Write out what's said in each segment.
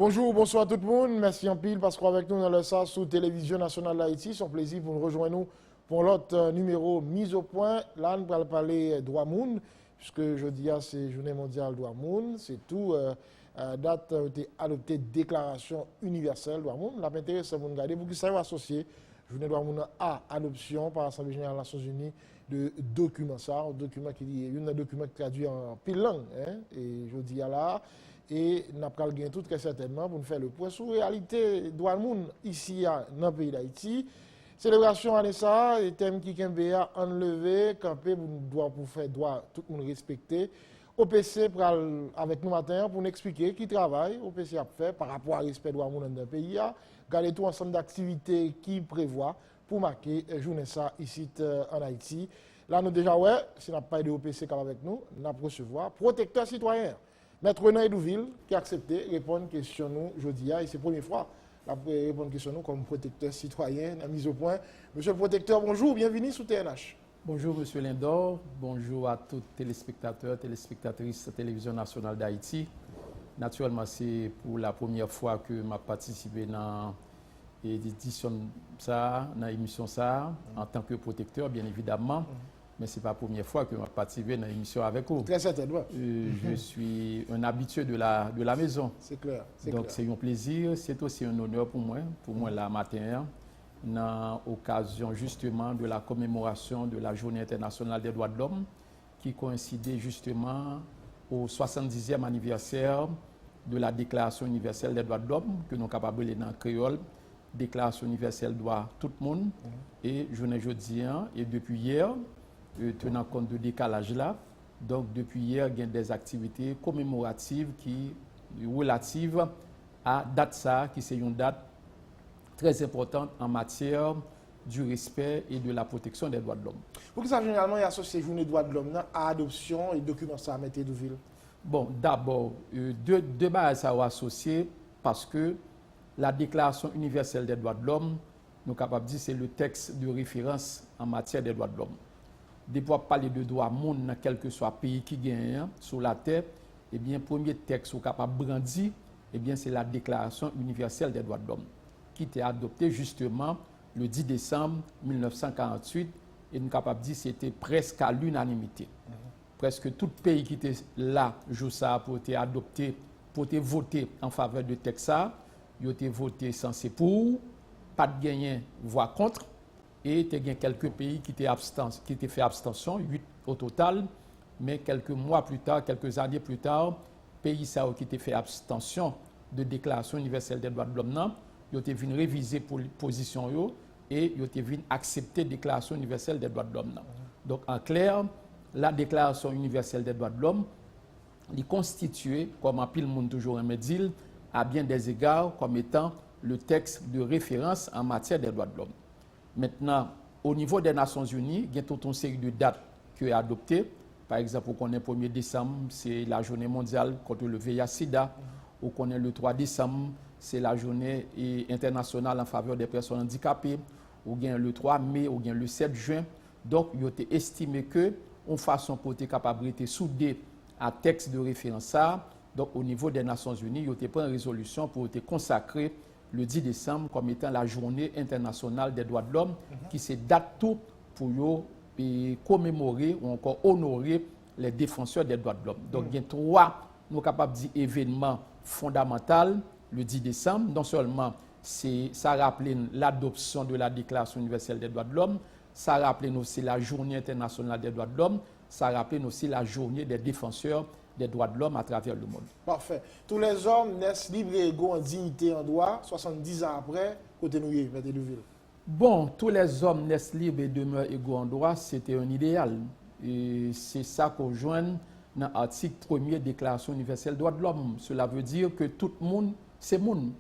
Bonjour, bonsoir tout le monde. Merci en pile parce qu'on est avec nous dans le SAS sous Télévision Nationale d'Haïti. C'est un plaisir pour nous rejoindre nous pour l'autre numéro mise au point. Là, nous allons parler droit monde, puisque jeudi, c'est Journée mondiale droit monde. C'est tout. Date a été adoptée déclaration universelle droit monde. L'intérêt, c'est de regarder pour qu'ils soient associés. Journée droit monde à adoption par l'Assemblée générale des Nations unies de documents. Ça, un document qui est un document qui traduit en pile langue. Et jeudi, là. Et nous avons gagné tout très certainement pour nous faire le point sur la réalité droit de monde ici dans le pays d'Haïti. Célébration à ça, les thèmes qui sont enlevé, campé pour faire droit, tout le monde respecter. OPC avec nous matin pour nous expliquer qui travaille, OPC a fait par rapport au respect droit de monde dans le pays. Regardez tout ensemble d'activités qui prévoit pour marquer journée ça ici en Haïti. Là, nous déjà, si nous n'avons pas de OPC avec nous, nous allons recevoir protecteur citoyen. Maître Renan Edouville qui a accepté de répondre à question nous aujourd'hui, et c'est la première fois qu'il répondre à question nous comme protecteur citoyen, la mise au point. Monsieur le protecteur, bonjour, bienvenue sous TNH. Bonjour Monsieur Lindor, bonjour à tous les téléspectateurs, téléspectatrices de la Télévision nationale d'Haïti. Naturellement, c'est pour la première fois que je participé dans l'édition ça, dans l'émission ça, en tant que protecteur, bien évidemment. Mais ce n'est pas la première fois que je participé dans l'émission avec vous. Très certainement. Je suis un habitué de la maison. C'est clair. Donc c'est un plaisir, c'est aussi un honneur pour moi la matin, dans l'occasion justement de la commémoration de la Journée internationale des droits de l'homme, qui coïncidait justement au 70e anniversaire de la Déclaration universelle des droits de l'homme, que nous sommes capables de dans créole. Déclaration universelle doit tout le monde. Et je ne jeudi, et depuis hier, tenant compte de décalage là, donc depuis hier, il y a des activités commémoratives qui relatives à date ça, qui c'est une date très importante en matière du respect et de la protection des droits de l'homme. Pour que ça, généralement, il y a associé journée des droits de l'homme à adoption et document ça à M. Edouville. Bon, d'abord, deux bases à associer parce que la Déclaration universelle des droits de l'homme, nous sommes capables de dire c'est le texte de référence en matière des droits de l'homme. Depuis parler de droits monde dans quel que soit le pays qui gagne sur la terre, eh bien, le premier texte capable de brandir, eh bien, c'est la Déclaration universelle des droits de l'homme, qui était adoptée justement le 10 décembre 1948, et nous sommes capables de dire que c'était presque à l'unanimité. Presque tout pays qui était là, pour être adopté, pour être voté en faveur de texte, il a été voté censé pour, pas de gagner, voix contre. Et il y a quelques pays qui étaient fait abstention, 8 au total, mais quelques mois plus tard, quelques années plus tard, pays qui étaient fait abstention de Déclaration universelle des droits de l'homme, ils ont venu réviser pour position et ils ont venu accepter la Déclaration universelle des droits de l'homme. Donc en clair, la Déclaration universelle des droits de l'homme est constituée, comme un pile monde toujours aime dire, à bien des égards comme étant le texte de référence en matière des droits de l'homme. Maintenant, au niveau des Nations Unies, il y a toute une série de dates qui sont adoptées. Par exemple, on connaît le 1er décembre, c'est la journée mondiale contre le VIH-Sida. On connaît le 3 décembre, c'est la journée internationale en faveur des personnes handicapées. On gagne le 3 mai, on gagne le 7 juin. Donc, il a été estimé que, en façon pour être capable de souder à texte de référence, donc au niveau des Nations Unies, il a été pris une résolution pour être consacrée le 10 décembre comme étant la journée internationale des droits de l'homme, qui se date tout pour commémorer ou encore honorer les défenseurs des droits de l'homme. Donc, il y a trois, nous sommes capables de dire, événements fondamentaux le 10 décembre. Non seulement ça rappelle l'adoption de la Déclaration universelle des droits de l'homme, ça rappelle aussi la journée internationale des droits de l'homme, ça rappelle aussi la journée des défenseurs des droits de l'homme à travers le monde. Parfait. Tous les hommes naissent libres et égaux en dignité en droit, 70 ans après, côté nous, M. Edouville. Bon, tous les hommes naissent libres et demeurent égaux en droit, c'était un idéal. Et c'est ça qu'on joint dans l'article 1er Déclaration universelle des droits de l'homme. Cela veut dire que tout le monde, c'est monde.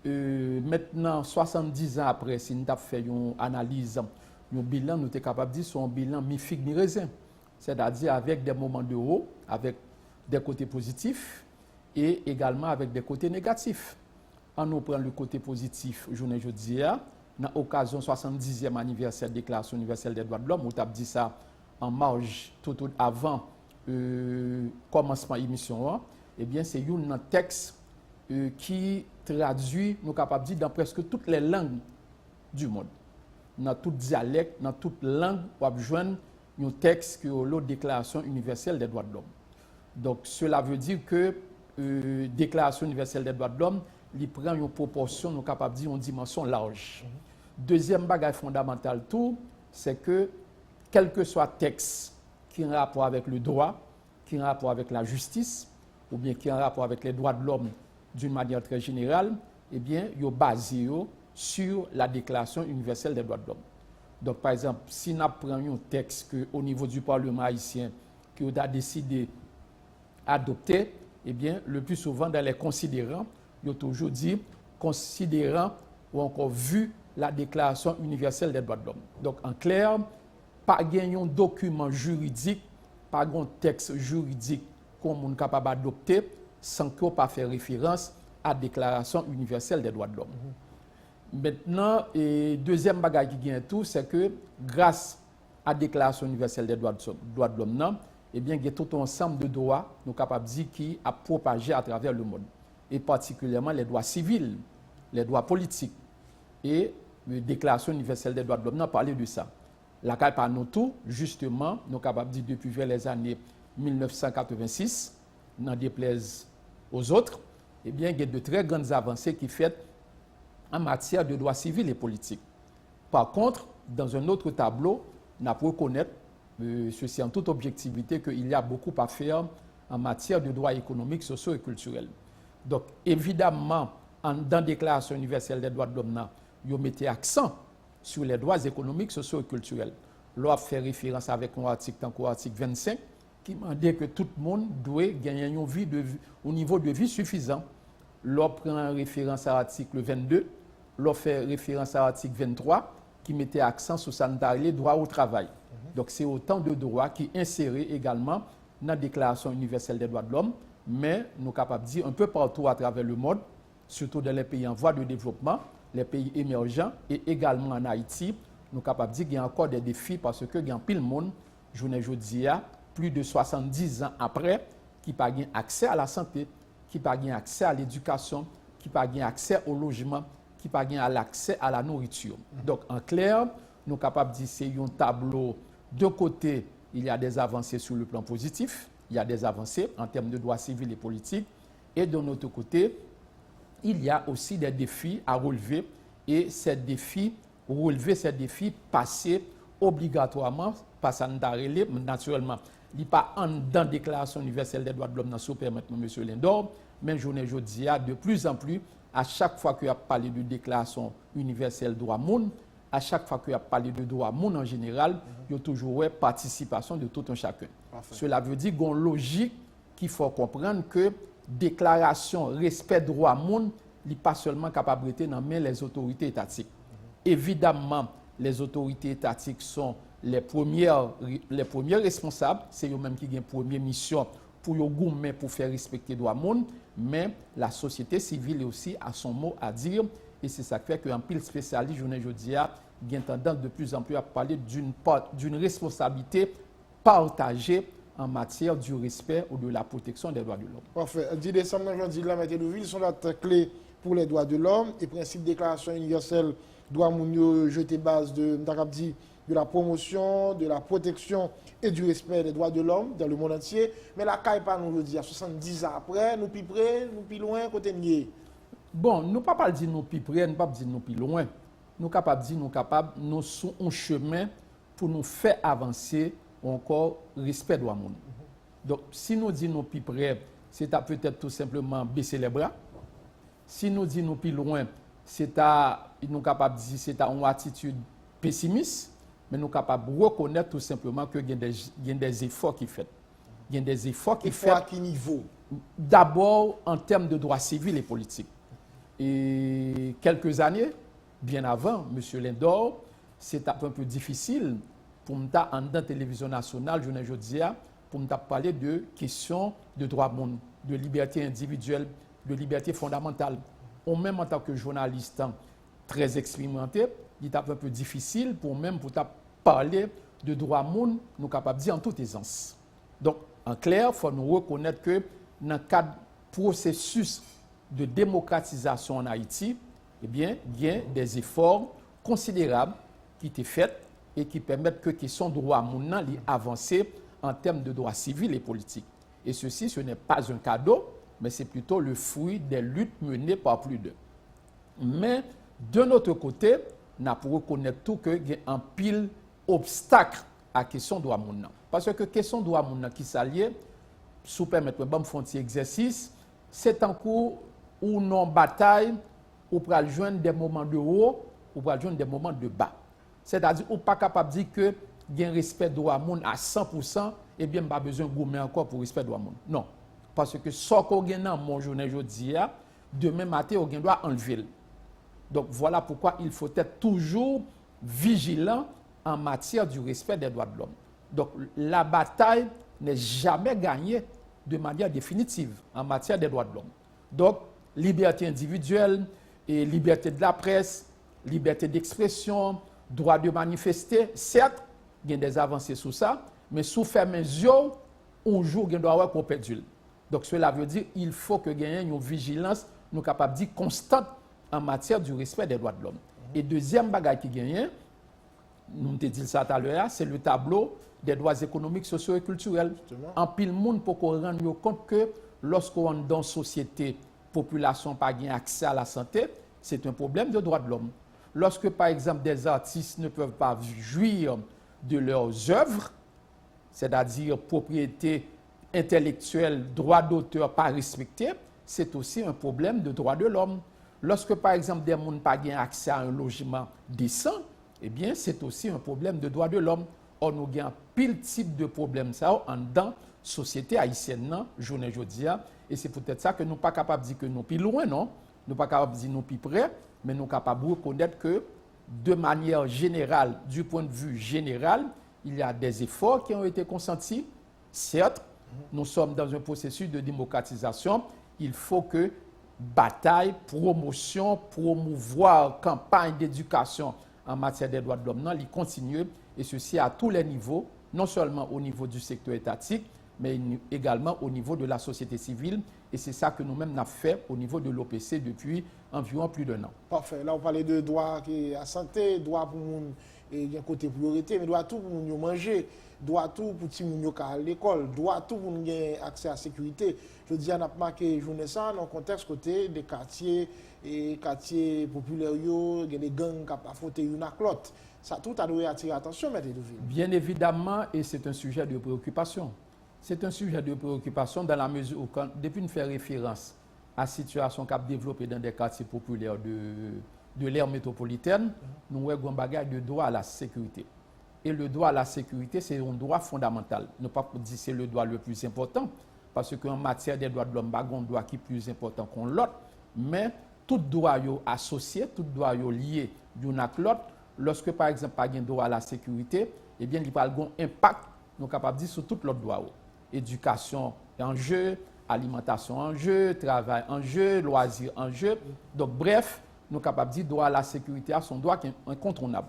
Maintenant, 70 ans après, si nous avons fait une analyse, un bilan, nous sommes capables de dire que c'est un bilan mi-figue, mi-raisin. C'est-à-dire avec des moments de haut, avec des côtés positifs et également avec des côtés négatifs. En nous prenant le côté positif, journée jeudi, dans l'occasion 70e anniversaire de la Déclaration universelle des droits de l'homme, on a dit ça en marge tout avant commencement de l'émission, eh bien c'est un texte qui traduit, nous capables de dire, dans presque toutes les langues du monde. Dans tout dialecte, dans toute langue, on va joindre un texte qui est la Déclaration universelle des droits de l'homme. Donc, cela veut dire que la Déclaration universelle des droits de l'homme, il prend une proportion, nous capables de dire, une dimension large. Deuxième bagage fondamental, tout, c'est que, quel que soit texte qui a un rapport avec le droit, qui a un rapport avec la justice, ou bien qui a un rapport avec les droits de l'homme d'une manière très générale, eh bien, il est basé sur la Déclaration universelle des droits de l'homme. Donc, par exemple, si nous prenons un texte que, au niveau du Parlement haïtien, qui a décidé d'adopter, eh bien, le plus souvent, dans les considérants, il y a toujours dit considérant ou encore vu la Déclaration universelle des droits de l'homme. Donc, en clair, pas un document juridique, pas un texte juridique qu'on est capable d'adopter sans qu'on pas faire référence à la Déclaration universelle des droits de l'homme. Maintenant, deuxième bagage qui vient tout, c'est que grâce à la Déclaration universelle des droits de l'homme, eh bien, il y a tout un ensemble de droits, nous capables de dire, qui a propagé à travers le monde. Et particulièrement les droits civils, les droits politiques. Et la Déclaration universelle des droits de l'homme, nous a parlé de ça. La CAI par nous tout, justement, nous sommes capables de dire depuis vers les années 1986, n'en déplaise aux autres, eh bien, il y a de très grandes avancées qui sont faites en matière de droits civils et politiques. Par contre, dans un autre tableau, on a pu reconnaître, ceci en toute objectivité, qu'il y a beaucoup à faire en matière de droits économiques, sociaux et culturels. Donc, évidemment, dans la Déclaration universelle des droits de l'homme, ils mettaient accent sur les droits économiques, sociaux et culturels. L'on fait référence avec un article, l'article 25, qui demandait que tout le monde doit gagner une vie au niveau de vie suffisant. L'on prend référence à l'article 22, l'on fait référence à l'article 23, qui mettait accent sur les droits au travail. Donc, c'est autant de droits qui sont insérés également dans la Déclaration universelle des droits de l'homme, mais nous sommes capables de dire un peu partout à travers le monde, surtout dans les pays en voie de développement, les pays émergents et également en Haïti, nous sommes capables de dire qu'il y a encore des défis parce que il y a pile monde, aujourd'hui, plus de 70 ans après, qui n'ont pas accès à la santé, qui n'ont pas accès à l'éducation, qui n'ont pas accès au logement, qui n'ont pas accès à la nourriture. Donc, en clair, nous sommes capables de dire que c'est un tableau. De côté, il y a des avancées sur le plan positif, il y a des avancées en termes de droits civils et politiques, et de notre côté, il y a aussi des défis à relever, et ces défis, passer obligatoirement, passant naturellement. Il n'y a pas dans la Déclaration universelle des droits de l'homme, si vous permettez, M. Lindor, mais je dis de plus en plus, à chaque fois qu'il y a parlé de Déclaration universelle des droits de l'homme, à chaque fois qu'il y a parlé de droits de l'homme en général, il y a toujours une participation de tout un chacun. Parfait. Cela veut dire qu'il y a une logique qu'il faut comprendre que déclaration respect droit de l'homme n'est pas seulement capable de nommer les autorités étatiques. Évidemment, les autorités étatiques sont les premières responsables, c'est eux-mêmes qui ont une première mission pour faire respecter les droits de l'homme, mais la société civile aussi a son mot à dire. Et c'est ça qui fait qu'un pile spécialiste, je a tendance de plus en plus à parler d'une responsabilité partagée en matière du respect ou de la protection des droits de l'homme. Parfait. Le 10 décembre, jeudi, la Météo-Ville sont la clé pour les droits de l'homme et principe déclaration universelle doit jeter base de la promotion, de la protection et du respect des droits de l'homme dans le monde entier. Mais la CAI pas nous le dire 70 ans après, nous plus près, nous plus loin, côté nier. Bon, nous ne pouvons pas dire nous plus près, nous ne pouvons pas dire nous plus loin. Nous sommes capables de dire nous sommes un chemin pour nous faire avancer encore respect des droits de l'homme. Donc, si nous disons nous plus près, c'est peut-être tout simplement baisser les bras. Si nous disons nous plus loin, nous capables de dire c'est une attitude pessimiste, mais nous sommes capables de reconnaître tout simplement qu'il y a des efforts qui sont faits. Il y a des efforts qui sont faits. À quel niveau? D'abord en termes de droits civils et politiques. Et quelques années, bien avant, M. Lindor, c'est un peu difficile pour nous, en la télévision nationale, je dis, pour nous parler de questions de droits de l'homme, de liberté individuelle, de liberté fondamentale. Ou même en tant que journaliste très expérimenté, il est un peu difficile pour parler de droits de l'homme, nous sommes capables de dire en toute aisance. Donc, en clair, il faut nous reconnaître que dans le cadre processus de démocratisation en Haïti, eh bien, il y a des efforts considérables qui étaient faits et qui permettent que la question de droit moun avancer en termes de droits civils et politiques. Et ceci, ce n'est pas un cadeau, mais c'est plutôt le fruit des luttes menées par plus d'eux. Mais de notre côté, on a pour reconnaître tout qu'il y a un pile obstacle à la question de droit moun. Parce que la question de droit moun qui s'allie, sous permettre de faire un exercice, c'est en cours où non bataille, ou pour joindre des moments de haut, ou pour joindre des moments de bas. C'est-à-dire, on n'est pas capable de dire que il y a un respect de droit moun à 100%, et bien, pas besoin de gommer encore pour respect de droit moun. Non. Parce que ce qu'on a dans mon journée aujourd'hui, demain matin, on doit enlever. Donc, voilà pourquoi il faut être toujours vigilant en matière du respect des droits de l'homme. Donc, la bataille n'est jamais gagnée de manière définitive en matière des droits de l'homme. Donc, liberté individuelle, et liberté de la presse, liberté d'expression, droit de manifester, certes, il y a des avancées sur ça, mais sous ferme les yeux, un jour, il doit avoir qu'on perdue. Donc, cela veut dire qu'il faut que nous ayons une vigilance, nous capables de dire constante en matière du respect des droits de l'homme. Et deuxième bagage qui gagne, nous avons dit ça tout à l'heure, c'est le tableau des droits économiques, sociaux et culturels. Justement. En pile monde pour qu'on rende compte que lorsqu'on est dans une société, population n'a pas accès à la santé, c'est un problème de droits de l'homme. Lorsque, par exemple, des artistes ne peuvent pas jouir de leurs œuvres, c'est-à-dire propriété intellectuelle, droit d'auteur pas respecté, c'est aussi un problème de droits de l'homme. Lorsque, par exemple, des gens n'ont pas accès à un logement décent, eh bien, c'est aussi un problème de droits de l'homme. Or, nous avons pile type de problème ça en dans la société haïtienne, journée aujourd'hui. Et c'est peut-être ça que nous ne sommes pas capables de dire que nous sommes plus loin, non? Nous ne sommes pas capables de dire que nous sommes plus près, mais nous sommes capables de reconnaître que, de manière générale, du point de vue général, il y a des efforts qui ont été consentis. Certes, nous sommes dans un processus de démocratisation. Il faut que bataille, promotion, promouvoir, campagne d'éducation en matière des droits de l'homme, il continue, et ceci à tous les niveaux, non seulement au niveau du secteur étatique, mais également au niveau de la société civile. Et c'est ça que nous-mêmes avons fait au niveau de l'OPC depuis environ plus d'un an. Parfait. Là, on parlait de droit à la santé, droit pour nous, et un côté priorité, mais droit tout pour nous manger, droit tout pour nous à l'école, droit tout pour nous avoir accès à la sécurité. Je dis, on a marqué journée ça dans le contexte côté des quartiers et quartiers populaires, il y a des gangs qui affrontent une à l'autre. Ça tout a dû attirer l'attention, M. Dedouville. Bien évidemment, et c'est un sujet de préoccupation. C'est un sujet de préoccupation dans la mesure où, depuis nous faire référence à la situation qu'a développée dans des quartiers populaires de l'ère métropolitaine, nous avons un bagage de droit à la sécurité. Et le droit à la sécurité, c'est un droit fondamental. Ne pas dire que c'est le droit le plus important, parce qu'en matière des droits de l'homme, il y a un droit qui est plus important que l'autre, mais tout droit est associé, tout droit est lié d'une à l'autre. Lorsque, par exemple, il y a un droit à la sécurité, eh bien, il y a un impact, nous sommes capables de dire, sur tout l'autre droit. Éducation en jeu, alimentation en jeu, travail en jeu, loisirs en jeu. Donc, bref, nous sommes capables de dire que le droit à la sécurité a son droit qui est incontournable.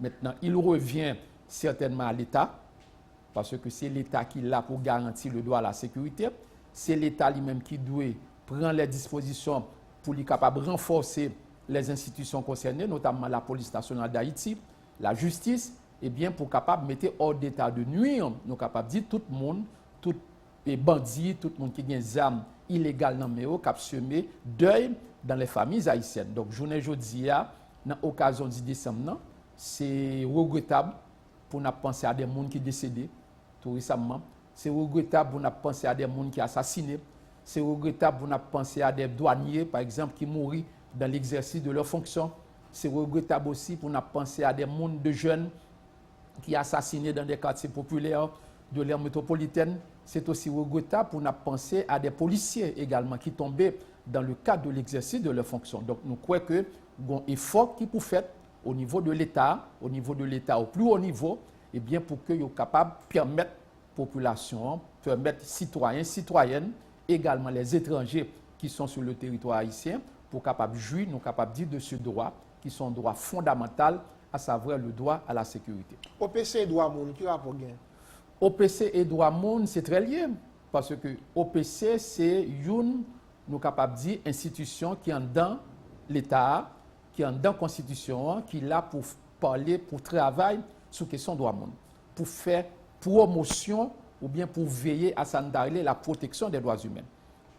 Maintenant, il revient certainement à l'État, parce que c'est l'État qui est là pour garantir le droit à la sécurité. C'est l'État lui-même qui doit prendre les dispositions pour lui capable de renforcer les institutions concernées, notamment la police nationale d'Haïti, la justice, et bien pour capable de mettre hors d'état de nuire, nous sommes capables de dire tout le monde, tout les bandits, tout le monde qui a des armes illégales dans le cap semé deuil dans les familles haïtiennes. Donc, journée jeudi, dans l'occasion du décembre, c'est regrettable pour nous penser à des gens qui sont décédés tout récemment. C'est regrettable pour nous penser à des gens qui sont assassinés. C'est regrettable pour nous penser à des douaniers, par exemple, qui mourent dans l'exercice de leurs fonctions. C'est regrettable aussi pour nous penser à des gens de jeunes qui sont assassinés dans des quartiers populaires de l'ère métropolitaine. C'est aussi regrettable pour nous penser à des policiers également qui tombaient dans le cadre de l'exercice de leurs fonctions. Donc nous croyons que un effort qui peut faire au niveau de l'État, au plus haut niveau, et bien pour que soient capables de permettre à la population, permettre aux citoyens, citoyennes, également les étrangers qui sont sur le territoire haïtien, pour capables de jouir, nous capables de dire de ce droit, qui sont un droit fondamental, à savoir le droit à la sécurité. OPC et droit moun, qui rapport gain? OPC et droit moun, c'est très lié, parce que OPC, c'est une nous sommes capables de dire institution qui est dans l'État, qui est dans la Constitution, qui est là pour parler, pour travailler sur la question de droits humains, pour faire promotion ou bien pour veiller à la protection des droits humains.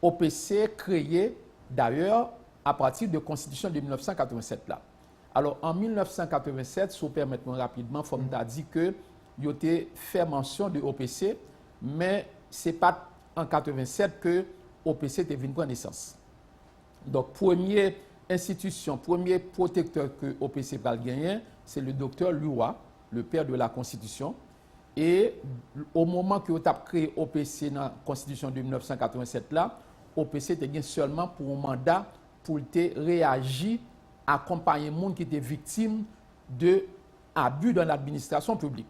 OPC créé d'ailleurs à partir de la Constitution de 1987 là. Alors en 1987, si vous permettez rapidement, il faut dire que il a fait mention de OPC, mais ce n'est pas en 1987 que OPC était venu prendre naissance. Donc, première institution, premier protecteur que OPC va gagner, c'est le docteur Lua, le père de la Constitution. Et au moment que vous avez créé OPC dans la Constitution de 1987, là, OPC était seulement pour un mandat pour réagir, accompagner les gens qui étaient victimes d'abus dans l'administration publique.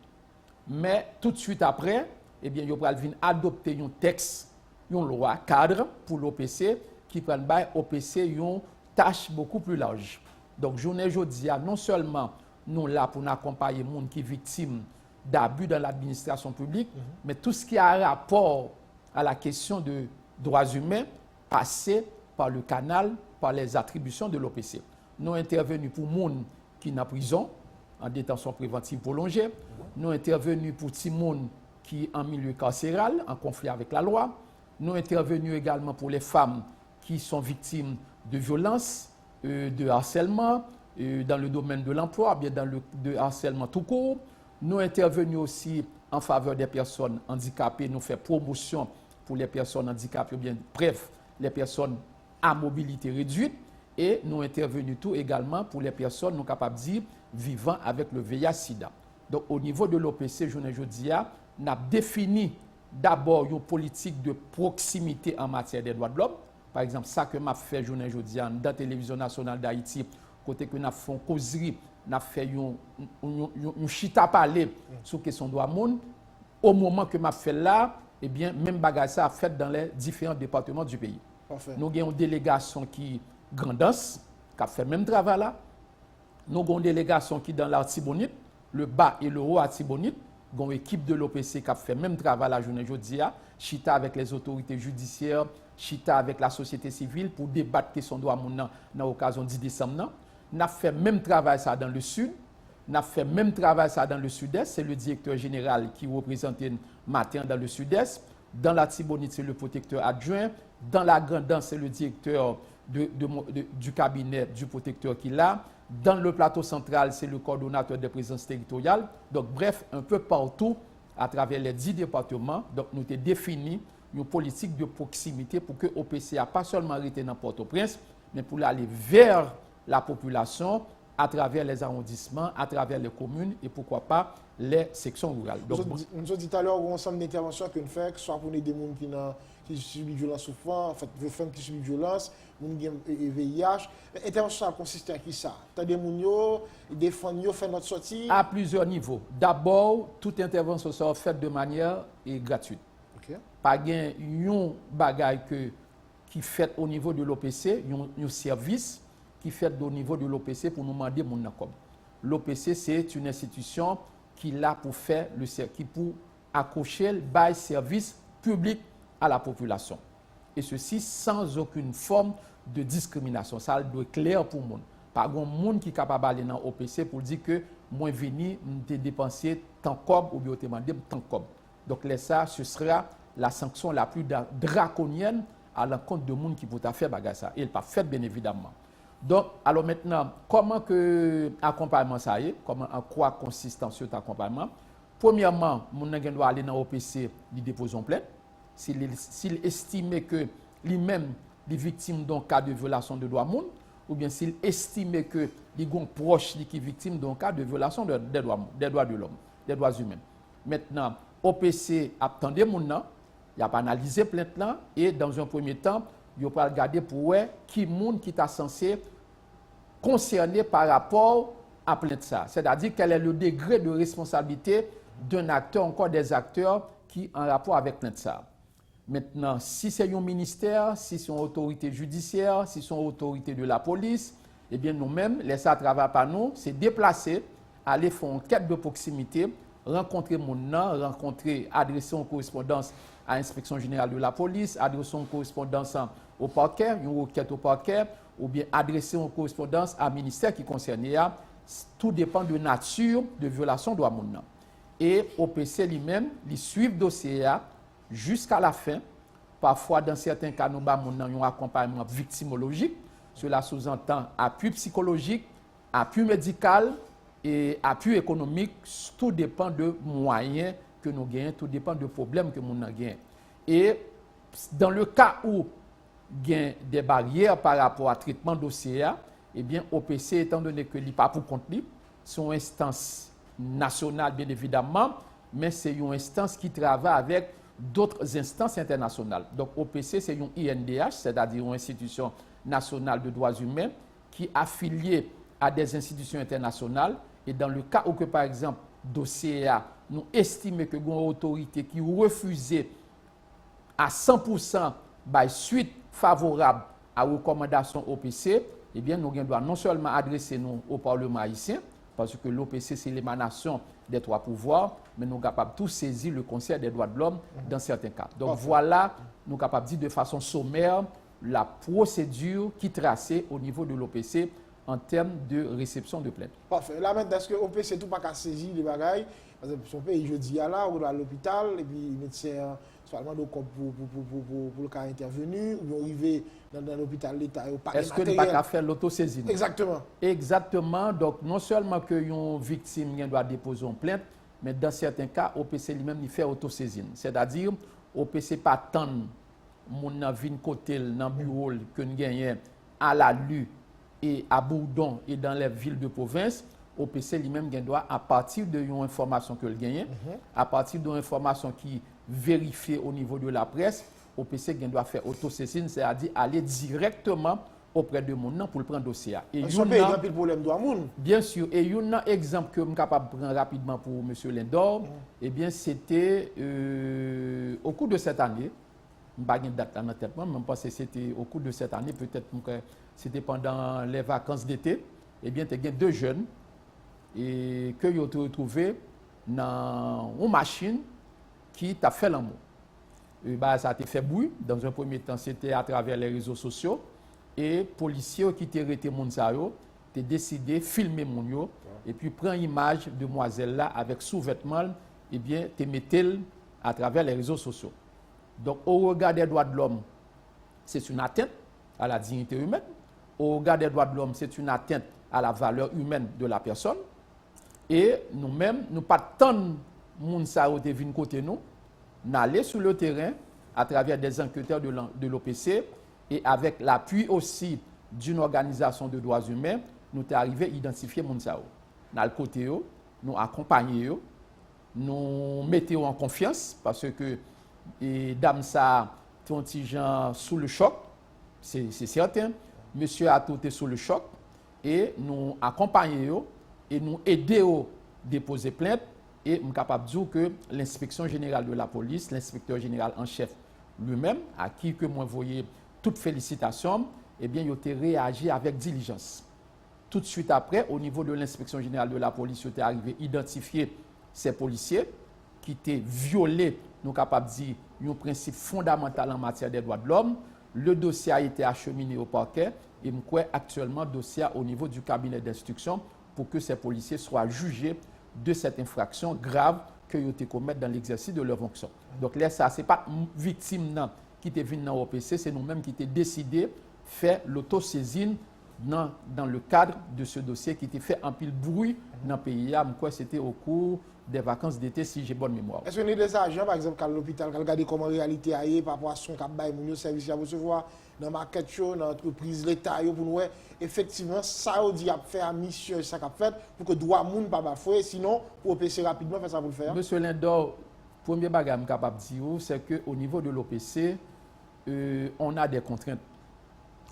Mais tout de suite après, eh bien, vous allez adopter un texte, une loi cadre pour l'OPC qui prend OPC une tâche beaucoup plus large. Donc, journée aujourd'hui, non seulement nous là pour accompagner les gens qui sont victimes d'abus dans l'administration publique, mais tout ce qui a rapport à la question de droits humains passé par le canal, par les attributions de l'OPC. Nous intervenus pour les gens qui sont en prison, en détention préventive prolongée. Nous intervenus pour les gens qui sont en milieu carcéral, en conflit avec la loi. Nous intervenus également pour les femmes qui sont victimes de violences, de harcèlement, dans le domaine de l'emploi, bien dans le harcèlement tout court. Nous intervenus aussi en faveur des personnes handicapées. Nous faisons promotion pour les personnes handicapées, bien bref, les personnes à mobilité réduite. Et nous intervenons tout également pour les personnes, nous capables de dire, vivant avec le VIH-Sida. Donc, au niveau de l'OPC, je dis, nous avons défini d'abord une politique de proximité en matière des droits de l'homme. Par exemple, ça que m'a fait aujourd'hui dans la télévision nationale d'Haïti, côté que nous avons fait une causerie, nous avons fait un chita parler sur la question des droits de l'homme. Au moment que m'a fait là, eh bien, même bagage ça a fait dans les différents départements du pays. Parfait. Nous avons une délégation qui Grandance, qui a fait le même travail là. Nous avons une délégation qui est dans l'Artibonite, le bas et le haut Artibonite. Nous avons une équipe de l'OPC qui a fait le même travail la journée aujourd'hui, chita avec les autorités judiciaires, chita avec la société civile pour débattre question de droits dans l'occasion du 10 décembre. Nous avons fait le même travail ça dans le sud. Nous avons fait le même travail ça dans le sud-est. C'est le directeur général qui représente matin dans le sud-est. Dans l'Artibonite, c'est le protecteur adjoint. Dans la Grandance, c'est le directeur du cabinet du protecteur qui est là. Dans le plateau central, c'est le coordonnateur des présences territoriales. Donc, bref, un peu partout, à travers les 10 départements, donc, nous avons défini une politique de proximité pour que l'OPC n'a pas seulement arrêté dans Port-au-Prince, mais pour aller vers la population à travers les arrondissements, à travers les communes et pourquoi pas les sections rurales. Donc, nous avons dit tout à l'heure un ensemble d'interventions que nous faisons, soit pour aider les gens qui subissent violence souffrance, en fait, les femmes qui subissent violence, les VIH. L'intervention consiste à qui ça? Tu as des gens qui défendent, fait notre sortie? À plusieurs niveaux. D'abord, toute intervention sera faite de manière gratuite. Okay. Pas un bagage qui fait au niveau de l'OPC, un service qui fait au niveau de l'OPC pour nous demander mon accord. L'OPC, c'est une institution qui est là pour faire le service, pour accrocher le bail service public à la population. Et ceci sans aucune forme de discrimination. Ça doit être clair pour le monde. Pas de monde qui est capable d'aller dans l'OPC pour dire que moi venu me dépenser tant comme ou bien demander tant comme. Donc ça, ce sera la sanction la plus draconienne à l'encontre de monde qui peut faire bagarre ça. Et il pas fait bien évidemment. Donc, alors maintenant, comment que l'accompagnement ça y est? Comment, en quoi consiste cet accompagnement? Premièrement, mon doit aller dans l'OPC, il dépose en plainte. S'il estime que lui-même est victime d'un cas de violation de droits humains, ou bien s'il estime que les gens proches qui est victime d'un cas de violation des droits de l'homme, des droits humains. Maintenant, OPC attendait mon nom, il a analysé plainte là, et dans un premier temps, il va regarder pour qui monde qui est censé concerné par rapport à plainte ça. C'est-à-dire quel est le degré de responsabilité d'un acteur, encore des acteurs qui en rapport avec plainte ça. Maintenant, si c'est un ministère, si c'est une autorité judiciaire, si c'est une autorité de la police, eh bien nous-mêmes, laisser à travers par nous, c'est déplacer, aller faire une quête de proximité, rencontrer mon nom, adresser une correspondance à l'inspection générale de la police, adresser une correspondance au parquet, une requête au parquet, ou bien adresser une correspondance à un ministère qui concerne. Tout dépend de la nature de violation de droit de l'homme. Et OPC lui-même, il suit le dossier jusqu'à la fin. Parfois, dans certains cas, nous avons un accompagnement victimologique. Cela sous-entend appui psychologique, appui médical et appui économique. Tout dépend de moyens que nous gagnons, tout dépend de problèmes que nous gagnons. Et dans le cas où il y a des barrières par rapport à traitement dossier, eh bien, OPC, étant donné que ce n'est pas pour compte libre, c'est une instance nationale, bien évidemment, mais c'est une instance qui travaille avec d'autres instances internationales. Donc, OPC, c'est une INDH, c'est-à-dire une institution nationale de droits humains, qui est affiliée à des institutions internationales. Et dans le cas où, que, par exemple, dossier A, nous estimons que une autorité qui refusait à 100% suite favorable à la recommandation OPC, eh bien, nous devons non seulement adresser nous au Parlement haïtien, parce que l'OPC, c'est l'émanation des trois pouvoirs, mais nous sommes capables de tout saisir le Conseil des droits de l'homme dans certains cas. Donc voilà, nous sommes capables de dire de façon sommaire la procédure qui est tracée au niveau de l'OPC en termes de réception de plainte. Parfait. Là maintenant, est-ce que l'OPC tout pas qu'à saisir les bagailles? Parce que son pays, je dis à là, on va à l'hôpital, et puis le médecin, seulement pour le cas intervenu, ou arriver dans l'hôpital l'État. Est-ce que nous pas faire l'autosaisine? Exactement. Exactement. Donc, non seulement que une victime doit déposer une plainte, mais dans certains cas, OPC lui-même il fait autosaisine. C'est-à-dire, OPC pas attendre mon vin côté dans le bureau que nous gagnons à la Lue et à Bourdon et dans les villes de province. OPC lui-même doit, à partir de une information que le gagne, à partir d'une information qui vérifiée au niveau de la presse, OPC doit faire autosaisine, c'est-à-dire aller directement auprès de mon nom pour le prendre dossier. Et il y a un problème de moun. Bien sûr, et il y a un exemple que je suis capable de prendre rapidement pour M. Lindor, eh bien c'était au cours de cette année, je n'ai pas de date en tête, mais je pense que c'était au cours de cette année, peut-être que c'était pendant les vacances d'été, eh bien il y a deux jeunes et que ils ont retrouvé dans une machine qui t'a fait l'amour. Ça a été fait bruit. Dans un premier temps, c'était à travers les réseaux sociaux. Et les policiers qui étaient arrêtés, ont décidé de filmer mon et puis prendre une image de demoiselle là avec sous-vêtements, et bien, te mettre à travers les réseaux sociaux. Donc, au regard des droits de l'homme, c'est une atteinte à la dignité humaine. Au regard des droits de l'homme, c'est une atteinte à la valeur humaine de la personne. Et nous-mêmes, nous pas tant moun sa ou te vin côté nous, n'aller sur le terrain à travers des enquêteurs de l'OPC et avec l'appui aussi d'une organisation de droits humains, nous sommes arrivés à identifier moun sa ou. Dans le côté nous accompagnons, nous mettons en confiance parce que dame ça ton petit gens sous le choc, c'est certain. Monsieur a tout été sous le choc et nous accompagnons et nous aidons à déposer plainte. Et je suis capable de dire que l'inspection générale de la police, l'inspecteur général en chef lui-même, à qui que moi voyais toute félicitation, eh bien, il a réagi avec diligence. Tout de suite après, au niveau de l'inspection générale de la police, il est arrivé à identifier ces policiers qui étaient violés, nous capables de dire, un principe fondamental en matière des droits de l'homme. Le dossier a été acheminé au parquet et je crois actuellement le dossier au niveau du cabinet d'instruction pour que ces policiers soient jugés de cette infraction grave qu'ils ont commis dans l'exercice de leur fonction. Donc là, ça, ce n'est pas une victime qui est venue dans l'OPC, c'est nous-mêmes qui avons décidé de faire l'autosaisine dans le cadre de ce dossier qui était fait en pile bruit dans le pays. C'était au cours des vacances d'été, si j'ai bonne mémoire. Est-ce que des agents, par exemple, à l'hôpital, qui regardent comment la réalité est par rapport à son cabane, mon service à recevoir dans le market show, dans l'entreprise, l'État, pour nous, effectivement, ça a dit à faire mission, ça a fait pour que droit moun pas bafoué, sinon, pour OPC rapidement, faire ça pour le faire. Monsieur Lindor, premier bagage que je suis capable de dire, c'est qu'au niveau de l'OPC, on a des contraintes.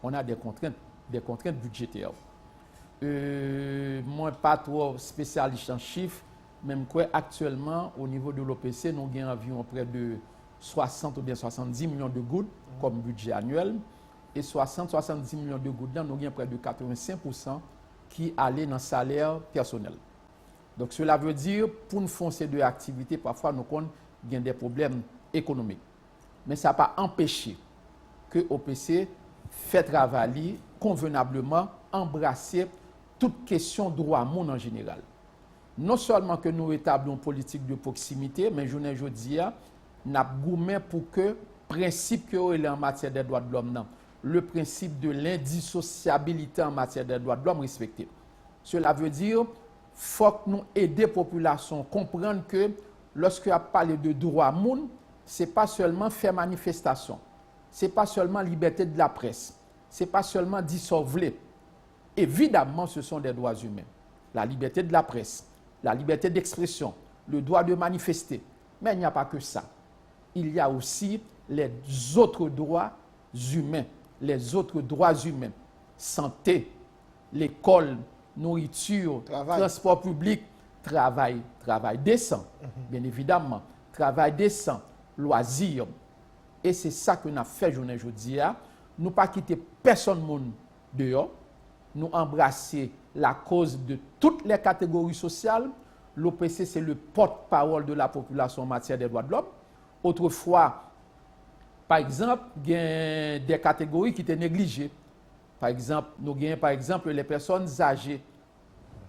On a des contraintes budgétaires. Moi, pas trop spécialiste en chiffres, même quoi actuellement, au niveau de l'OPC, nous avons environ près de 60 ou bien 70 millions de gouttes comme budget annuel. Et 60-70 millions de gouttes, nous avons près de 85% qui allaient dans le salaire personnel. Donc cela veut dire, pour nous faire ces deux activités, parfois nous avons des problèmes économiques. Mais ça n'a pas empêché que OPC fait travailler convenablement, embrasser toute question droit monde en général. Non seulement que nous établissons une politique de proximité, mais je ne dis pas, nous avons pour que principe que est en matière des droits de l'homme, le principe de l'indissociabilité en matière des droits de l'homme respecté. Cela veut dire qu'il faut que nous aidions la population à comprendre que lorsque on parle de droits monde, ce n'est pas seulement faire manifestation, ce n'est pas seulement liberté de la presse, ce n'est pas seulement dissolver. Évidemment, ce sont des droits humains. La liberté de la presse, la liberté d'expression, le droit de manifester. Mais il n'y a pas que ça. Il y a aussi les autres droits humains, les autres droits humains. Santé, l'école, nourriture, transport public, travail décent, bien évidemment. Travail décent, loisirs. Et c'est ça que nous avons fait aujourd'hui. Nous pas quitter personne monde dehors. Nous embrasser la cause de toutes les catégories sociales. L'OPC, c'est le porte-parole de la population en matière des droits de l'homme. Autrefois, par exemple, il y a des catégories qui étaient négligées. Par exemple, nous avons par exemple les personnes âgées.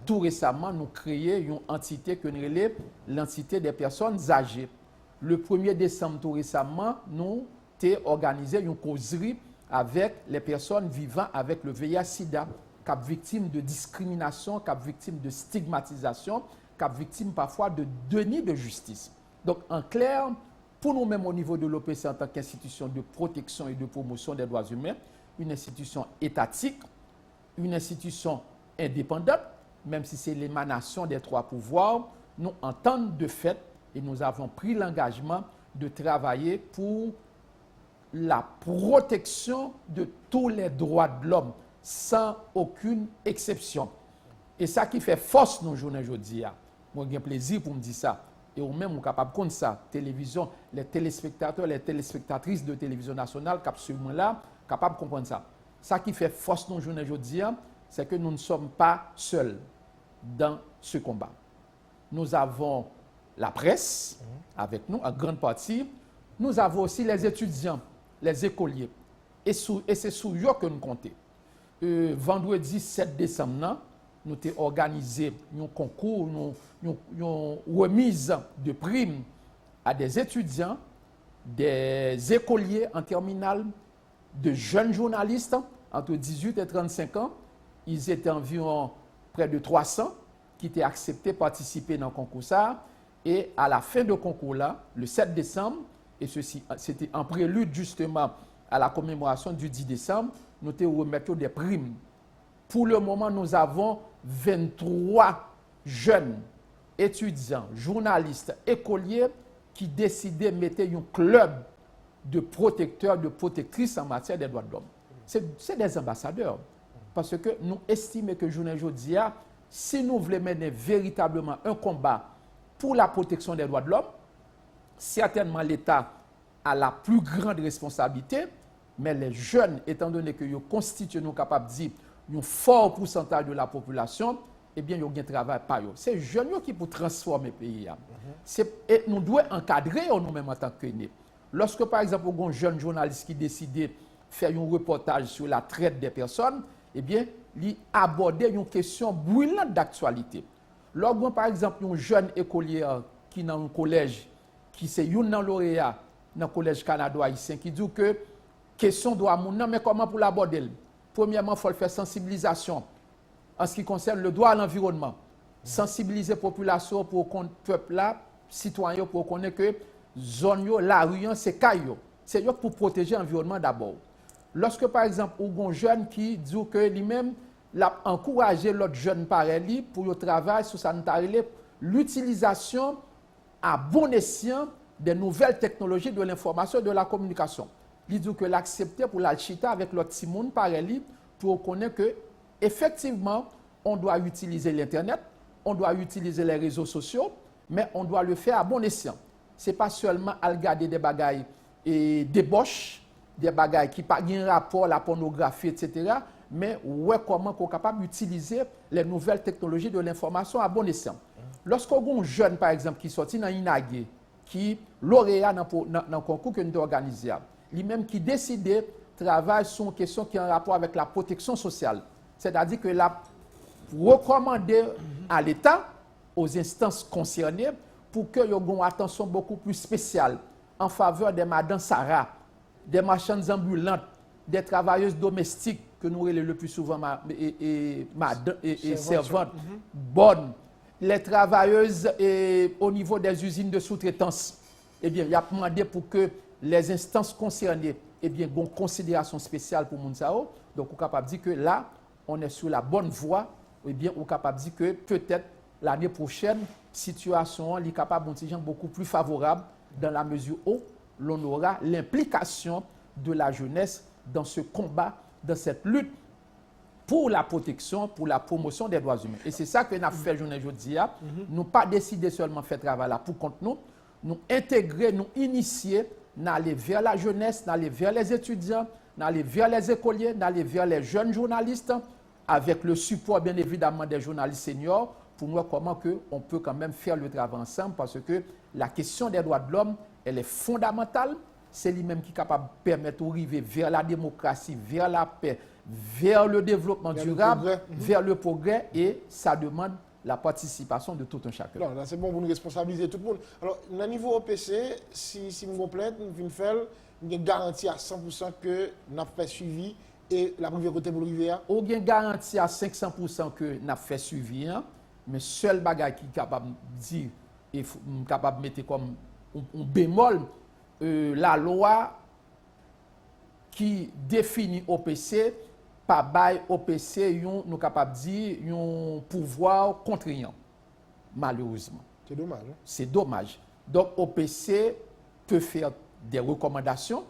Tout récemment, nous créons une entité que nous appelons l'entité des personnes âgées. Le 1er décembre, tout récemment, nous avons organisé une causerie avec les personnes vivant avec le VIH-Sida, cap victimes de discrimination, cap victimes de stigmatisation, cap victimes parfois de déni de justice. Donc, en clair, pour nous-mêmes au niveau de l'OPC en tant qu'institution de protection et de promotion des droits humains, une institution étatique, une institution indépendante, même si c'est l'émanation des trois pouvoirs, nous entendons de fait et nous avons pris l'engagement de travailler pour la protection de tous les droits de l'homme, sans aucune exception. Et ça qui fait force nos journées aujourd'hui. Moi, j'ai plaisir pour me dire ça. Et ou même, on est capable de comprendre ça. Télévision, les téléspectateurs, les téléspectatrices de télévision nationale, là, capables de comprendre ça. Ça qui fait force nos journées aujourd'hui, c'est que nous ne sommes pas seuls dans ce combat. Nous avons la presse avec nous, en grande partie. Nous avons aussi les étudiants, les écoliers. Et c'est sur eux que nous comptons. Vendredi 7 décembre, nous avons organisé un concours, une remise de primes à des étudiants, des écoliers en terminale, de jeunes journalistes entre 18 et 35 ans. Ils étaient environ près de 300 qui étaient acceptés de participer dans le concours. Et à la fin du concours-là, le 7 décembre, et ceci, c'était en prélude justement à la commémoration du 10 décembre, nous avons remis des primes. Pour le moment, nous avons 23 jeunes étudiants, journalistes, écoliers qui décidaient de mettre un club de protecteurs, de protectrices en matière des droits de l'homme. C'est des ambassadeurs. Parce que nous estimons que aujourd'hui, si nous voulons mener véritablement un combat pour la protection des droits de l'homme, certainement l'État a la plus grande responsabilité, mais les jeunes, étant donné que nous constituent, nous capables de dire, un fort pourcentage de la population, eh bien, ils ont un travail par eux. C'est les jeunes qui peuvent transformer le pays. Et nous devons encadrer nous-mêmes en tant que nous. Lorsque, par exemple, un jeune journaliste qui décide de faire un reportage sur la traite des personnes, eh bien, il aborder une question brûlante d'actualité. Lorsque, par exemple, un jeune écolier qui est dans un collège, qui est un lauréat dans le collège canado-haïtien, qui dit que question doit mon mais comment pour l'aborder? Premièrement, il faut faire sensibilisation en ce qui concerne le droit à l'environnement. Sensibiliser la population pour qu'on peuple là, citoyens pour connaître que zone la rue c'est caillou. C'est pour protéger l'environnement d'abord. Lorsque par exemple, un jeune qui dit que lui-même l'a encouragé l'autre jeune pareil pour le travail sur l'utilisation à bon escient des nouvelles technologies de l'information et de la communication. Il dit que l'accepter pour la chita avec l'autre Simone pareil pour connaître que effectivement on doit utiliser l'internet, on doit utiliser les réseaux sociaux, mais on doit le faire à bon escient. C'est pas seulement à regarder des bagailles et débauches, des bagailles qui n'ont pas un rapport à la pornographie, etc. Mais ouais, comment on est capable d'utiliser les nouvelles technologies de l'information à bon escient. Lorsqu'on a un jeune, par exemple, qui sortit dans Inagé, qui lauréat dans le concours que nous avons organisé, lui-même qui décidait travaille sur une question qui est en rapport avec la protection sociale. C'est-à-dire que la recommander à l'État, aux instances concernées, pour qu'ils aient une attention beaucoup plus spéciale en faveur des madames Sarah, des marchandes ambulantes, des travailleuses domestiques, que nous relèvons le plus souvent servantes, bonnes, les travailleuses au niveau des usines de sous-traitance. Eh bien, il a demandé pour que les instances concernées aient bien une considération spéciale pour Mounsao. Donc, on est capable de dire que là, on est sur la bonne voie. Eh bien, on est capable de dire que peut-être l'année prochaine, la situation est capable de beaucoup plus favorable dans la mesure où l'on aura l'implication de la jeunesse dans ce combat, dans cette lutte pour la protection, pour la promotion des droits humains. Et c'est ça que nous avons fait aujourd'hui. Nous pas décidé seulement de faire travail là pour contre nous, nous intégrer, nous initier, nous aller vers la jeunesse, nous aller vers les étudiants, nous aller vers les écoliers, nous aller vers les jeunes journalistes, avec le support bien évidemment des journalistes seniors, pour voir comment on peut quand même faire le travail ensemble, parce que la question des droits de l'homme, elle est fondamentale. C'est lui-même qui est capable de permettre d'arriver vers la démocratie, vers la paix, vers le développement durable, vers le progrès, et ça demande la participation de tout un chacun. Non, là c'est bon pour nous responsabiliser tout le monde. Alors, au niveau OPC, si nous complainte, nous venons faire une garantie à 100% que nous avons fait suivi et la première côté pour le on a une garantie à 500% que nous avons fait suivi, mais seul bagage qui est capable de dire, et capable de mettre comme un bémol, la loi qui définit OPC, pas bail OPC, nous capable de dire un pouvoir contraignant, malheureusement. C'est dommage. C'est dommage. Donc OPC peut faire des recommandations,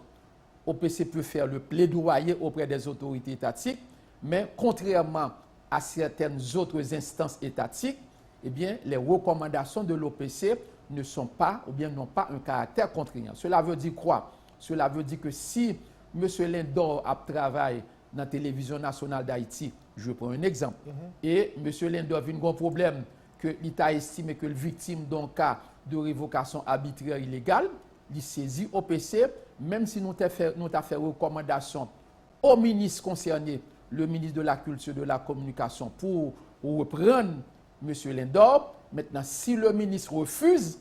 OPC peut faire le plaidoyer auprès des autorités étatiques, mais contrairement à certaines autres instances étatiques, eh bien, les recommandations de l'OPC ne sont pas, ou bien n'ont pas un caractère contraignant. Cela veut dire quoi? Cela veut dire que si M. Lindor a travaillé dans la télévision nationale d'Haïti, je prends un exemple, et M. Lindor a vu un problème que l'État estime que le victime d'un cas de révocation arbitraire illégale, il saisit OPC, même si nous avons fait recommandation au ministre concerné, le ministre de la Culture et de la Communication, pour reprendre M. Lindor. Maintenant, si le ministre refuse,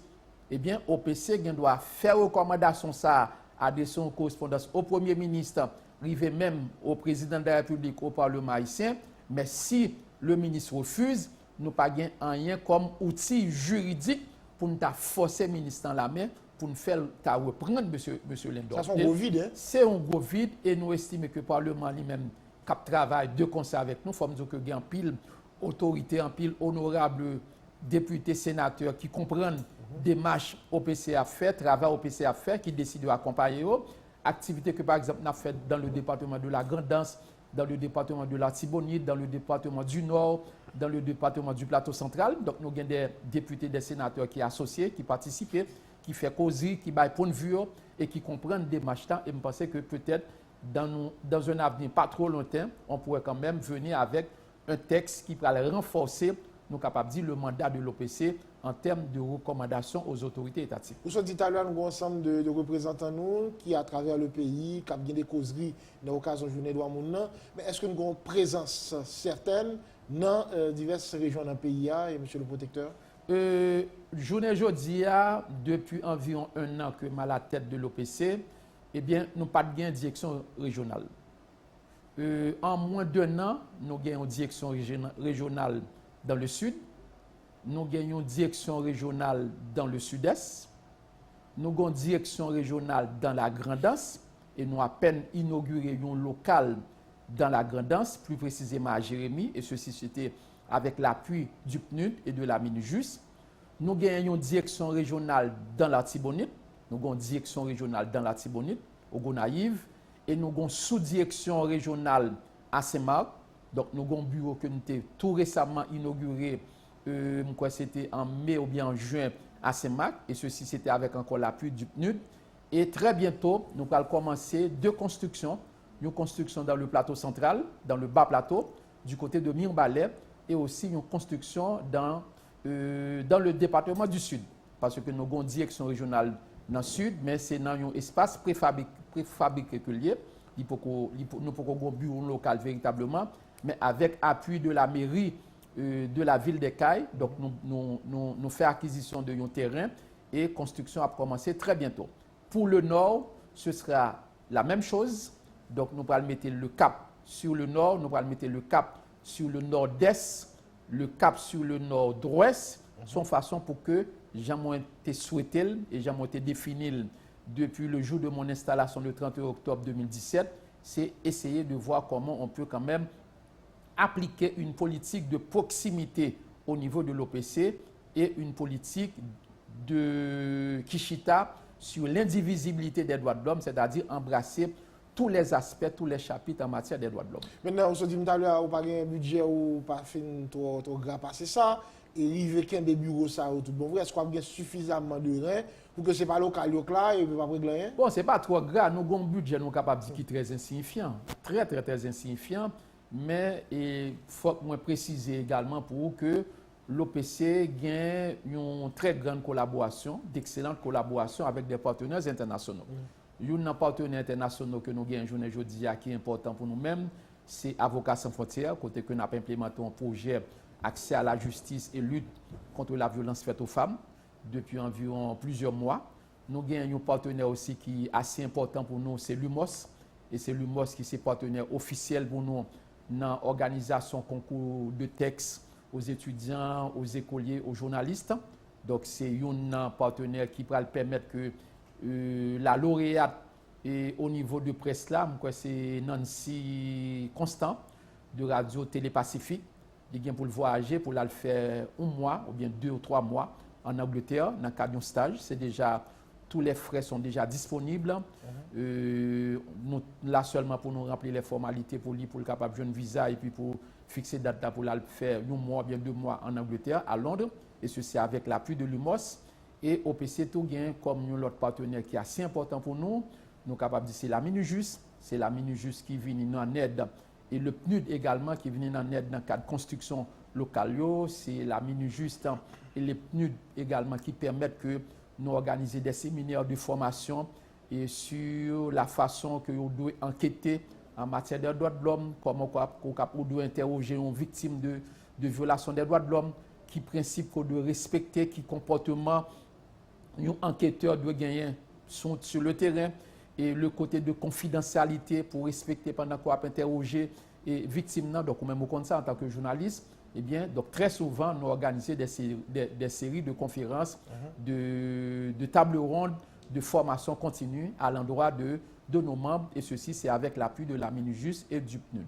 eh bien, OPC doit faire recommandation ça, adresser une correspondance au Premier ministre, arriver même au président de la République, au Parlement haïtien. Mais si le ministre refuse, nous n'avons pas rien comme outil juridique pour nous forcer le ministre dans la main, pour nous faire reprendre M. Lindor. Ça, c'est un gros vide. C'est un gros vide, et nous estimons que le Parlement lui-même cap travail de concert avec nous. Il faut dire que il y a en pile autorité, en pile honorable députés, sénateurs qui comprennent démarches OPC à faire, travail OPC à faire, qui décident d'accompagner eux. Activités que par exemple nous avons faites dans le département de la Grande-Anse, dans le département de la Tibonite, dans le département du Nord, dans le département du Plateau central. Donc nous avons des députés, des sénateurs qui sont associés, qui participent, qui font causerie, qui baillent point de vue et qui comprennent des démarches. Et je pense que peut-être dans un avenir pas trop lointain, on pourrait quand même venir avec un texte qui pourrait renforcer, nous capables de dire, le mandat de l'OPC en termes de recommandations aux autorités étatiques. Vous sommes Italie, nous avons un ensemble de représentants nous, qui, à travers le pays, qui ont des causeries dans l'occasion de la journée de l'Ouamouna. Mais est-ce que nous avons une présence certaine dans diverses régions dans le pays, et monsieur le protecteur? Journée aujourd'hui, depuis environ un an que je suis à la tête de l'OPC, eh bien, nous n'avons pas de direction régionale. En moins d'un an, nous avons une direction régionale dans le sud, nous avons une direction régionale dans le sud-est, nous avons une direction régionale dans la Grande-Anse, et nous avons à peine inauguré un local dans la Grande-Anse, plus précisément à Jérémie, et ceci c'était avec l'appui du PNUD et de la MINUJUS. Nous avons une direction régionale dans la Tibonite, nous avons une direction régionale dans la Tibonite, au Gonaïve, et nous avons une sous-direction régionale à Saint-Marc. Donc nous avons un bureau que nous avons tout récemment inauguré, c'était en mai ou bien en juin à Saint-Marc, et ceci c'était avec encore l'appui du PNUD. Et très bientôt, nous allons commencer deux constructions, une construction dans le plateau central, dans le bas plateau, du côté de Mirbalet, et aussi une construction dans le département du Sud. Parce que nous avons une direction régionale dans le Sud, mais c'est dans un espace préfabriqué que lié. nous pouvons un bureau local véritablement, mais avec appui de la mairie de la ville des Cayes. Donc, nous faisons acquisition de un terrain et construction a commencé très bientôt. Pour le nord, ce sera la même chose. Donc, nous allons mettre le cap sur le nord, nous allons mettre le cap sur le nord-est, le cap sur le nord-ouest, son façon pour que j'ai été souhaité et j'ai été défini depuis le jour de mon installation le 31 octobre 2017, c'est essayer de voir comment on peut quand même appliquer une politique de proximité au niveau de l'OPC et une politique de Kishita sur l'indivisibilité des droits de l'homme, c'est-à-dire embrasser tous les aspects, tous les chapitres en matière des droits de l'homme. Maintenant, on se dit, vous n'avez pas un budget ou pas fait trop grand passer ça, et il y a des bureaux, ça, tout bon vrai. Est-ce qu'on a suffisamment de reins pour que ce n'est pas local là et ne peut pas régler rien? Bon, ce n'est pas trop grave. Nous avons un budget, nous sommes capables de dire qui est très insignifiant. Très, très, très insignifiant. Mais il faut que je précise également pour que l'OPC gagne une très grande collaboration, d'excellente collaboration avec des partenaires internationaux. Un partenaire international que nous gagnons aujourd'hui qui est important pour nous-mêmes, c'est Avocats sans frontières, côté que nous avons implémenté un projet accès à la justice et lutte contre la violence faite aux femmes depuis environ plusieurs mois. Nous gagnons un partenaire aussi qui est assez important pour nous, c'est l'UMOS. Et c'est l'UMOS qui est partenaire officiel pour nous dans l'organisation concours de textes aux étudiants, aux écoliers, aux journalistes. Donc c'est un partenaire qui va permettre que la lauréate et au niveau de presse là, c'est Nancy Constant de Radio Télé Pacifique. Il vient pour le voyager, pour le faire un mois ou bien 2 ou 3 mois en Angleterre dans le cadre d'un stage. C'est déjà, tous les frais sont déjà disponibles. Nous, là seulement pour nous remplir les formalités pour lui, pour le capable de jouer un visa et puis pour fixer date pour le faire 1 mois, bien 2 mois en Angleterre, à Londres. Et ceci avec l'appui de l'UMOS. Et OPC tout gain comme nous l'autre partenaire qui est assez important pour nous. Nous sommes capables de dire c'est la Minujust. C'est la Minujust qui vient en aide. Et le PNUD également qui vient en aide dans le cadre de construction locale. C'est la Minujust et le PNUD également qui permettent que nous organiser des séminaires de formation et sur la façon que nous devons enquêter en matière des droits de l'homme, comment on doit interroger une victime de violation des droits de l'homme, qui principe qu'on doit respecter, qui comportement un enquêteur doit gagner sur le terrain, et le côté de confidentialité pour respecter pendant qu'on a interrogé et victime. Donc, même au compte ça en tant que journaliste, eh bien, donc très souvent, nous organisons des séries de conférences, de tables rondes, de formation continue à l'endroit de nos membres, et ceci, c'est avec l'appui de la Minujust et du PNUD.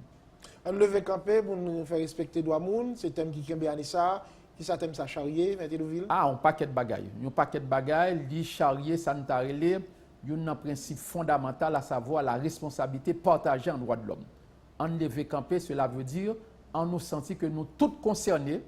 On levé campé pour nous faire respecter droit moun, c'est thème qui est ça, qui ça thème ça charrier, Mettez-le-Ville. Ah, un paquet de bagailles. Un paquet de bagailles, dit charrier sanitaire, il y a un principe fondamental, à savoir la responsabilité partagée en droit de l'homme. En levé campé, cela veut dire en nous sentir que nous tous concernés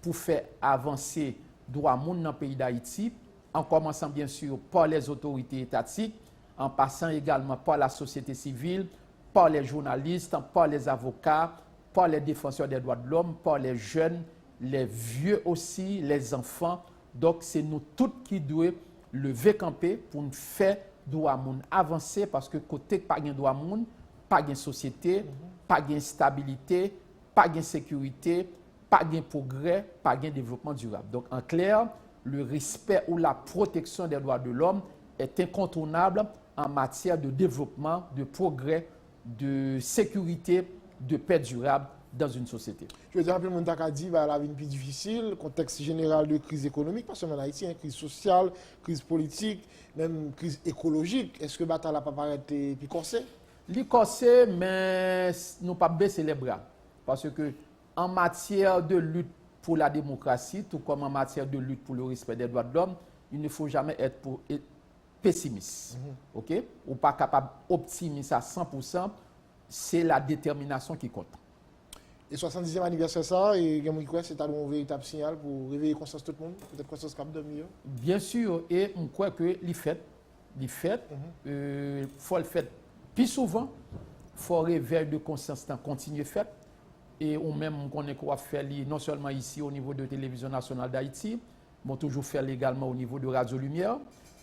pour faire avancer droit moun dans le pays d'Haïti, en commençant bien sûr par les autorités étatiques, en passant également par la société civile, par les journalistes, par les avocats, par les défenseurs des droits de l'homme, par les jeunes, les vieux aussi, les enfants. Donc c'est nous tous qui devons lever camper pour nous faire droit moun avancer, parce que côté pas de droit moun, pas de société, pas de stabilité, pas de sécurité, pas de progrès, pas de développement durable. Donc en clair, le respect ou la protection des droits de l'homme est incontournable en matière de développement, de progrès, de sécurité, de paix durable dans une société. Je veux dire, un peu, mon dit, la vie est plus difficile, contexte général de crise économique, pas seulement en Haïti, crise sociale, crise politique, même crise écologique. Est-ce que bataille n'a pas paraître plus corsé? Il est corsé, mais nous pas baisser les bras. Parce que en matière de lutte pour la démocratie, tout comme en matière de lutte pour le respect des droits de l'homme, il ne faut jamais être pessimiste. OK? Ou pas capable d'optimiser à 100%, c'est la détermination qui compte. Et 70e anniversaire, ça, et c'est un véritable signal pour réveiller conscience tout le monde, peut-être conscience cap de mieux. Bien sûr, et on croit que les fêtes, faut le faire plus souvent, faut réveiller de conscience continuer faire. Et ou même on est quoi faire non seulement ici au niveau de la télévision nationale d'Haïti, mais toujours faire également au niveau de Radio Lumière.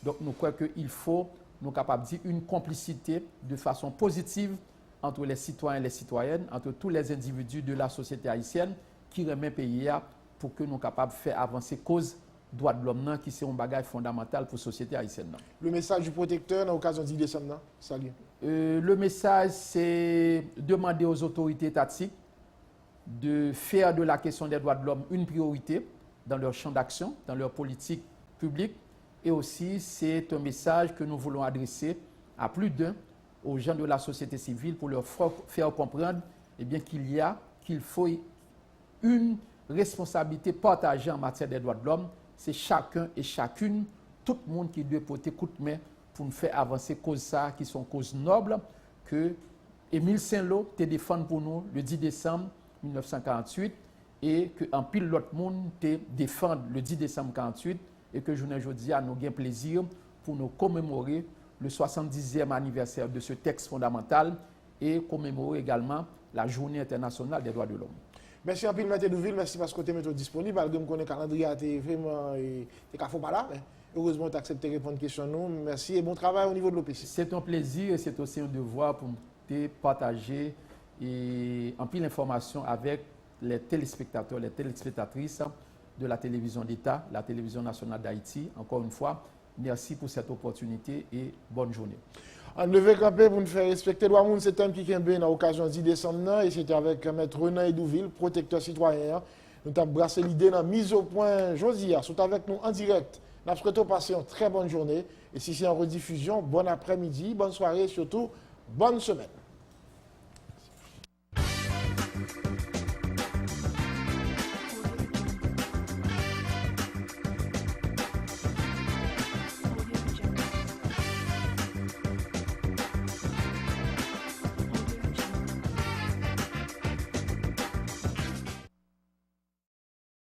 Donc nous croyons qu'il faut nous sommes capables de dire une complicité de façon positive entre les citoyens et les citoyennes, entre tous les individus de la société haïtienne qui remet le pays pour que nous soyons capables de faire avancer cause droits de l'homme qui c'est un bagage fondamental pour la société haïtienne. Le message du protecteur dans l'occasion du 10 décembre, salut. Le message, c'est demander aux autorités étatiques de faire de la question des droits de l'homme une priorité dans leur champ d'action, dans leur politique publique. Et aussi, c'est un message que nous voulons adresser à plus d'un, aux gens de la société civile, pour leur faire comprendre qu'il faut une responsabilité partagée en matière des droits de l'homme. C'est chacun et chacune, tout le monde qui doit porter coup de main pour nous faire avancer causes ça, qui sont causes nobles, que Émile Saint-Lô te défend pour nous le 10 décembre 1948 et que en pile l'autre monde te défend le 10 décembre 1948 et que journée aujourd'hui à nous avons plaisir pour nous commémorer le 70e anniversaire de ce texte fondamental et commémorer également la journée internationale des droits de l'homme. Merci un peu, M. Douville, merci parce que tu es disponible. Malgré que le calendrier est vraiment pas là, mais heureusement tu as accepté de répondre aux questions. Merci et bon travail au niveau de l'OPC. C'est un plaisir et c'est aussi un devoir pour te partager en pile d'informations avec les téléspectateurs, les téléspectatrices de la télévision d'État, la télévision nationale d'Haïti. Encore une fois, merci pour cette opportunité et bonne journée. On devait camper pour nous faire respecter le monde, c'est un qui est dans l'occasion 10 décembre et c'était avec M. Renan Douville, protecteur citoyen. Nous avons brassé l'idée dans mise au point Josia. Sont avec nous en direct. Nous souhaitons passer une très bonne journée et si c'est en rediffusion, bon après-midi, bonne soirée et surtout bonne semaine.